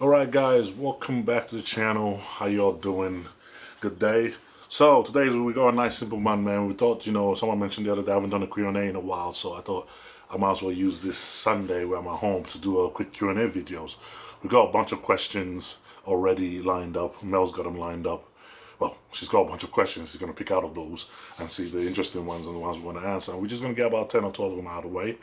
Alright guys, welcome back to the channel. How y'all doing? Good day. So today we got a nice simple man. We thought, someone mentioned the other day I haven't done a Q&A in a while, so I thought I might as well use this Sunday where I'm at home to do a quick Q&A videos. We got a bunch of questions already lined up. Mel's got them lined up. Well, she's got a bunch of questions. She's going to pick out of those and see the interesting ones and the ones we want to answer. And we're just going to get about 10 or 12 of them out of the way.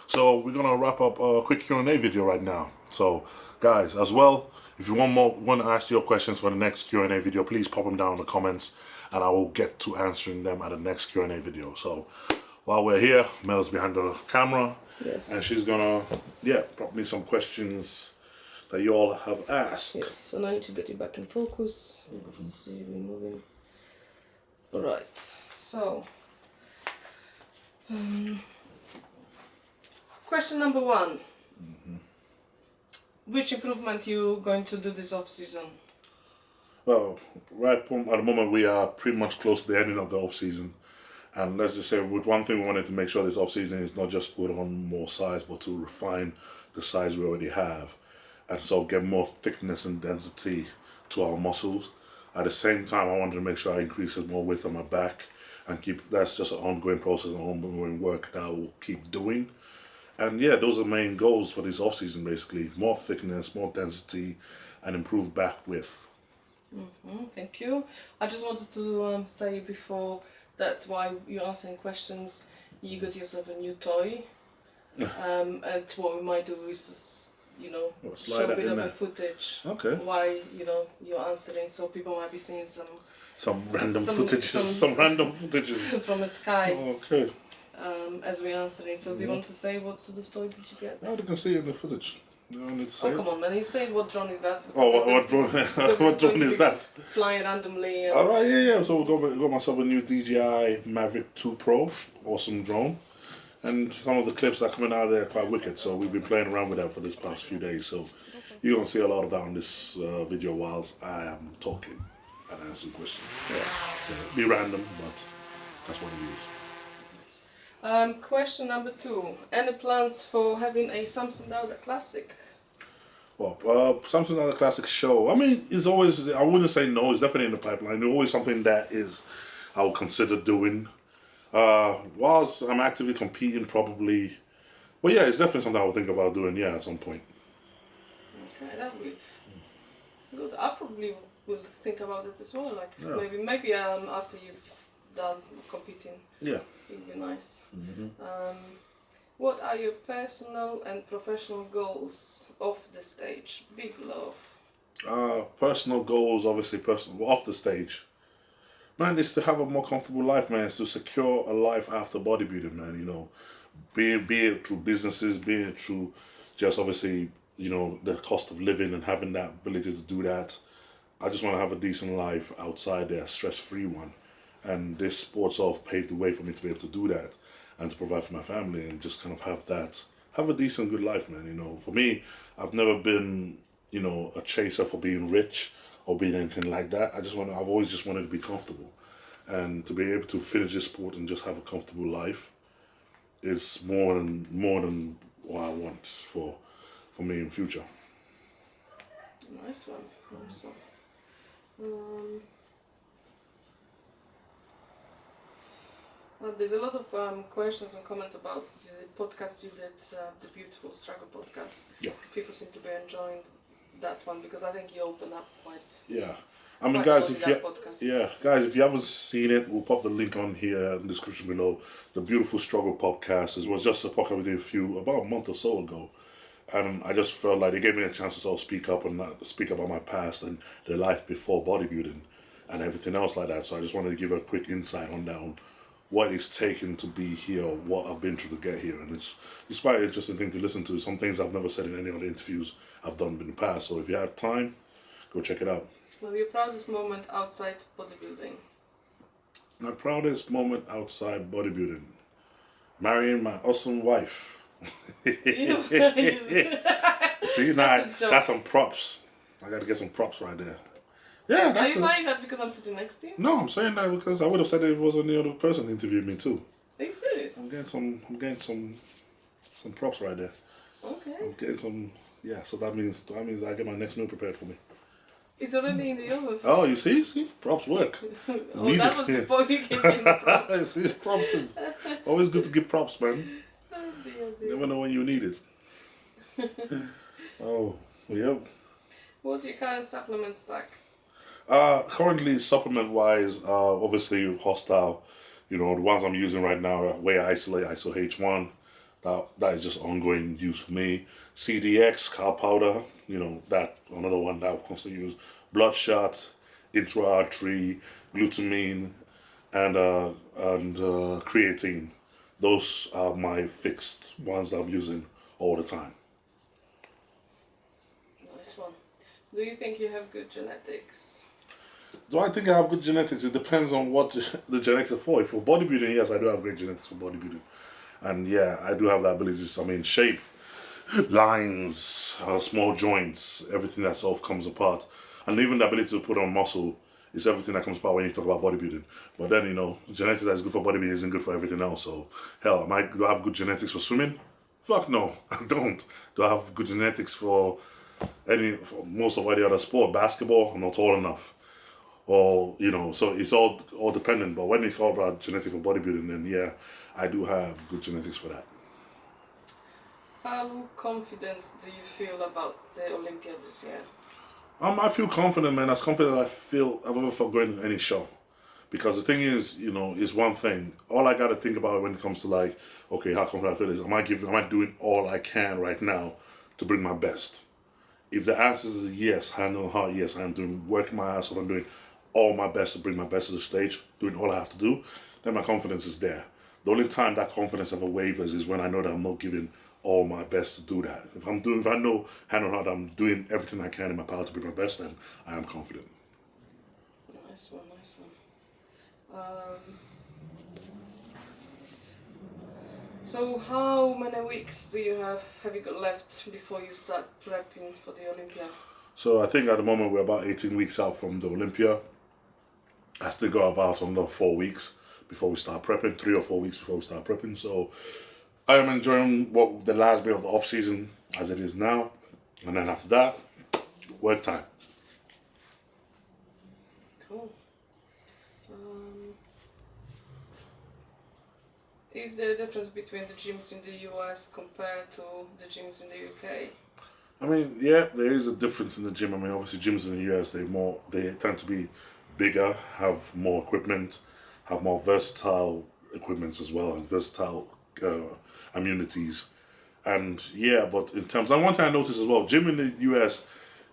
So we're going to wrap up a quick Q&A video right now. So guys, as well, if you want to ask your questions for the next Q&A video, please pop them down in the comments and I will get to answering them at the next Q&A video. So while we're here, Mel's behind the camera. Yes. And she's going to, prop me some questions that you all have asked. Yes, and I need to get you back in focus. See you moving. Alright, so question number 1. Which improvement you going to do this off-season? Well, right at the moment we are pretty much close to the ending of the off-season. And let's just say, with one thing we wanted to make sure this off-season is not just put on more size, but to refine the size we already have. And so get more thickness and density to our muscles. At the same time, I wanted to make sure I increase more width on my back and that's just an ongoing process, an ongoing work that I will keep doing. And yeah, those are the main goals for this off-season basically. More thickness, more density, and improved back width. Thank you. I just wanted to say before that while you're answering questions, you got yourself a new toy. And what we might do is show a bit of a footage while you're answering, so people might be seeing some random footages from the sky. Okay. As we're answering. So do you want to say what sort of toy did you get? No, they can see it in the footage. You don't need to say come on, man! You say what drone is that? What drone? What drone is that? Flying randomly. And Alright, yeah. So I got myself a new DJI Mavic 2 Pro, awesome drone. And some of the clips that are coming out of there are quite wicked, so we've been playing around with that for this past few days. So you're going to see a lot of that on this video whilst I am talking and answering questions. Yeah. So it'll be random, but that's what it is. Question number 2. Any plans for having a Samson Dauda Classic? Well, Samson Dauda Classic show, I mean, it's always, I wouldn't say no, it's definitely in the pipeline. It's always something that I will consider doing. Whilst I'm actively competing, probably, but yeah, it's definitely something I will think about doing, at some point. Okay, that would be good. I probably will think about it as well, maybe after you've done competing. Yeah. It would be nice. What are your personal and professional goals off the stage? Big love. Personal goals, obviously, off the stage. Man, it's to have a more comfortable life, man. It's to secure a life after bodybuilding, man. Be it through businesses, be it through just obviously, the cost of living and having that ability to do that. I just want to have a decent life outside there, a stress-free one. And this sport sort of paved the way for me to be able to do that and to provide for my family and just kind of have a decent, good life, man. For me, I've never been, a chaser for being rich or being anything like that. I've always just wanted to be comfortable, and to be able to finish this sport and just have a comfortable life is more than what I want for me in future. Nice one. There's a lot of questions and comments about the podcast you did, the Beautiful Struggle podcast. Yeah. People seem to be enjoying that one because I think you open up quite. Yeah. I mean, guys, if you haven't seen it, we'll pop the link on here in the description below. The Beautiful Struggle podcast. It was just a podcast we did about a month or so ago. And I just felt like it gave me a chance to sort of speak up about my past and the life before bodybuilding and everything else like that. So I just wanted to give a quick insight on what it's taken to be here, what I've been through to get here. And it's quite an interesting thing to listen to. Some things I've never said in any other interviews I've done in the past. So if you have time, go check it out. Well, your proudest moment outside bodybuilding? My proudest moment outside bodybuilding? Marrying my awesome wife. See, that's some props. I got to get some props right there. Yeah, that's. Are you saying that because I'm sitting next to you? No, I'm saying that because I would have said it if it was any other person interviewing me too. Are you serious? I'm getting some props right there. Okay. I'm getting some yeah, so that means I get my next meal prepared for me. It's already in the oven. Oh, you see, props work. Oh, that was Yeah. before you gave me the props. See, props is always good to give props, man. Oh dear, You dear. never know when you need it. Oh, yep. What's your current supplement stack? Currently, supplement wise, obviously hostile. The ones I'm using right now are Whey Isolate, ISO H1. That is just ongoing use for me. CDX, cow powder, that another one that I constantly use. Bloodshot, intra artery, glutamine, and creatine. Those are my fixed ones that I'm using all the time. Nice one. Do you think you have good genetics? Do I think I have good genetics? It depends on what the genetics are for. If for bodybuilding, yes, I do have great genetics for bodybuilding. And yeah, I do have the abilities. I mean, shape, lines, small joints, everything that sort of comes apart. And even the ability to put on muscle is everything that comes apart when you talk about bodybuilding. But then, genetics that is good for bodybuilding isn't good for everything else. So, hell, do I have good genetics for swimming? Fuck no, I don't. Do I have good genetics for for most of any other sport? Basketball, I'm not tall enough. Or, so it's all dependent. But when it's all about genetics for bodybuilding, then yeah, I do have good genetics for that. How confident do you feel about the Olympia this year? I feel confident, man. As confident as I've ever felt going to any show. Because the thing is one thing. All I gotta think about when it comes to like, okay, how confident I feel is, am I doing all I can right now to bring my best? If the answer is yes, hand on heart, yes, I'm working my ass off, I'm doing all my best to bring my best to the stage, doing all I have to do, then my confidence is there. The only time that confidence ever wavers is when I know that I'm not giving all my best to do that. If I know hand on heart I'm doing everything I can in my power to bring my best, then I am confident. Nice one, nice one. So how many weeks do you have you got left before you start prepping for the Olympia? So I think at the moment we're about 18 weeks out from the Olympia. I still got about another 4 weeks before we start prepping, 3 or 4 weeks before we start prepping. So I am enjoying the last bit of the off season as it is now, and then after that, work time. Cool. Is there a difference between the gyms in the US compared to the gyms in the UK? I mean, yeah, there is a difference in the gym. I mean, obviously, gyms in the US they tend to be bigger, have more equipment, have more versatile equipments as well, and versatile amenities. And yeah, but in terms, and one thing I noticed as well, gym in the US,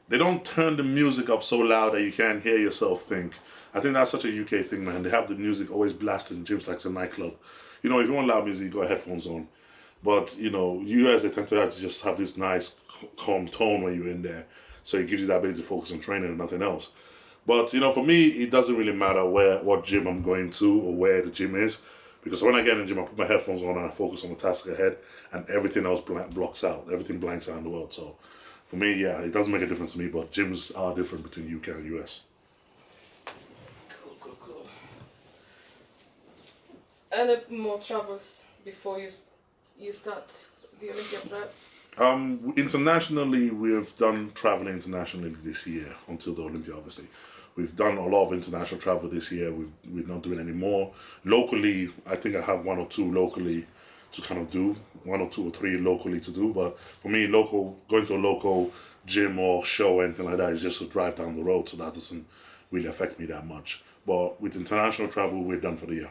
they don't turn the music up so loud that you can't hear yourself think. I think that's such a UK thing, man. They have the music always blasting in gyms like it's a nightclub. If you want loud music, you got headphones on. But, US, they tend to just have this nice, calm tone when you're in there. So it gives you the ability to focus on training and nothing else. But, for me, it doesn't really matter what gym I'm going to or where the gym is. Because when I get in the gym, I put my headphones on and I focus on the task ahead. And everything else blocks out. Everything blanks out in the world. So for me, yeah, it doesn't make a difference to me. But gyms are different between UK and US. Cool. Any more travels before you start the Olympia prep? Internationally, we've done traveling internationally this year until the Olympia, obviously. We've done a lot of international travel this year. We're not doing any more. Locally, I think I have one or two locally to kind of do, 1 or 2 or 3 locally to do. But for me, going to a local gym or show or anything like that is just a drive down the road, so that doesn't really affect me that much. But with international travel, we're done for the year.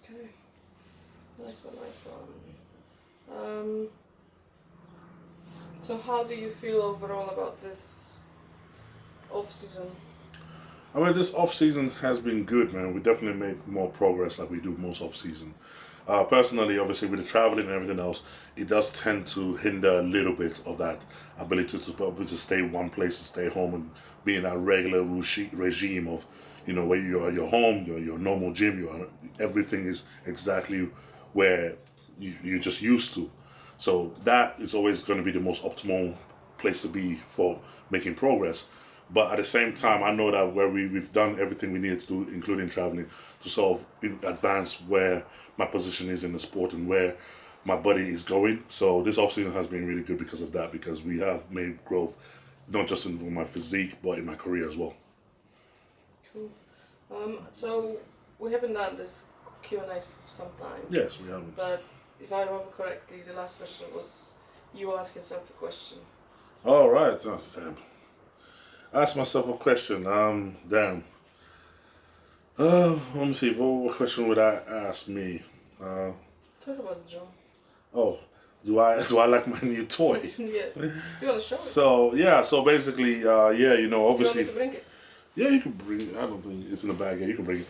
Okay. Nice one. So how do you feel overall about this off-season? I mean, this off-season has been good, man. We definitely make more progress like we do most off-season. Personally, obviously, with the traveling and everything else, it does tend to hinder a little bit of that ability to be able to stay one place and stay home and be in that regular regime of, where you're at your home, your normal gym, everything is exactly where you're just used to. So that is always going to be the most optimal place to be for making progress. But at the same time, I know that where we've done everything we needed to do, including traveling, to sort of advance where my position is in the sport and where my body is going. So this offseason has been really good because of that, because we have made growth, not just in my physique, but in my career as well. Cool. So we haven't done this Q&A for some time. Yes, we haven't. But if I remember correctly, the last question was you ask yourself a question. All right, Sam. Ask myself a question. Damn. Let me see. What question would I ask me? Talk about the drone. Oh, do I like my new toy? Yes. You want to show it? So yeah, so basically, you know, obviously. You want me to bring it? Yeah, you can bring it. I don't think it's in the bag. Yeah, you can bring it.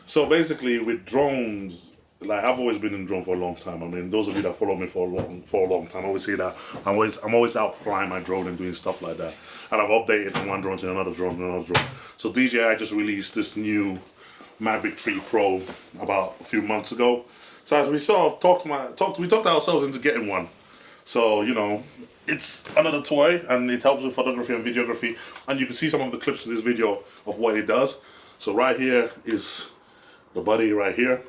So basically, with drones, like I've always been in drone for a long time. I mean, those of you that follow me for a long time always see that I'm always out flying my drone and doing stuff like that. And I've updated from one drone to another drone to another drone. So DJI just released this new Mavic 3 Pro about a few months ago. So we sort of talked ourselves into getting one. So, you know, it's another toy and it helps with photography and videography. And you can see some of the clips in this video of what it does. So right here is the body right here.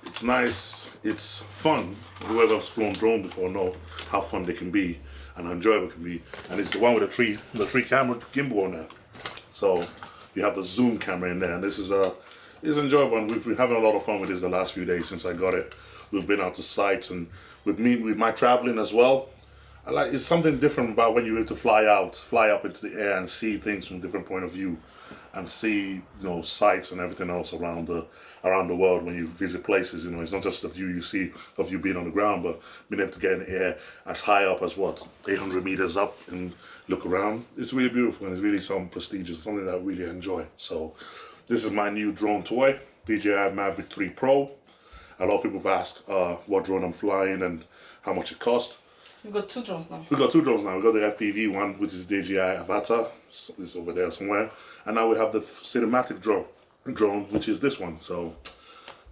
It's nice, it's fun. Whoever's flown drone before know how fun they can be and how enjoyable it can be. And it's the one with the three camera gimbal on there. So you have the zoom camera in there, and this is it's enjoyable, and we've been having a lot of fun with this the last few days since I got it. We've been out to sites, and with my traveling as well, it's something different about when you're able to fly up into the air and see things from a different point of view, and see, you know, sights and everything else around the world when you visit places. You know, it's not just the view you see of you being on the ground, but being able to get in the air as high up as 800 meters up and look around. It's really beautiful, and it's really something prestigious, something that I really enjoy. So this is my new drone toy, DJI Mavic 3 Pro. A lot of people have asked what drone I'm flying and how much it cost. We've got two drones now. We've got two drones now. We've got the FPV one, which is DJI Avatar. It's over there somewhere. And now we have the cinematic drone, which is this one. So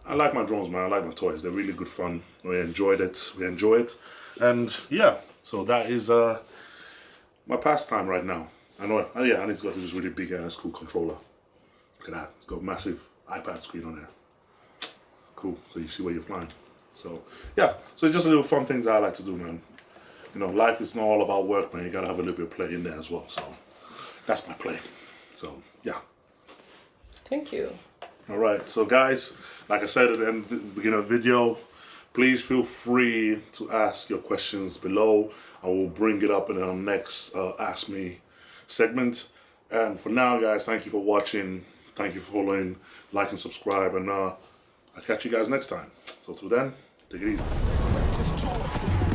I like my drones, man. I like my toys. They're really good fun. We enjoyed it. We enjoy it. And yeah, so that is my pastime right now. I know. Yeah, and it's got this really big ass cool controller. Look at that. It's got a massive iPad screen on there. Cool. So you see where you're flying. So yeah. So it's just a little fun things I like to do, man. You know, life is not all about work, man. You gotta have a little bit of play in there as well. So that's my play. So yeah. Thank you. All right. So guys, like I said at the beginning of the video, please feel free to ask your questions below. I will bring it up in our next Ask Me segment. And for now, guys, thank you for watching. Thank you for following, like and subscribe, and I'll catch you guys next time. So till then, take it easy.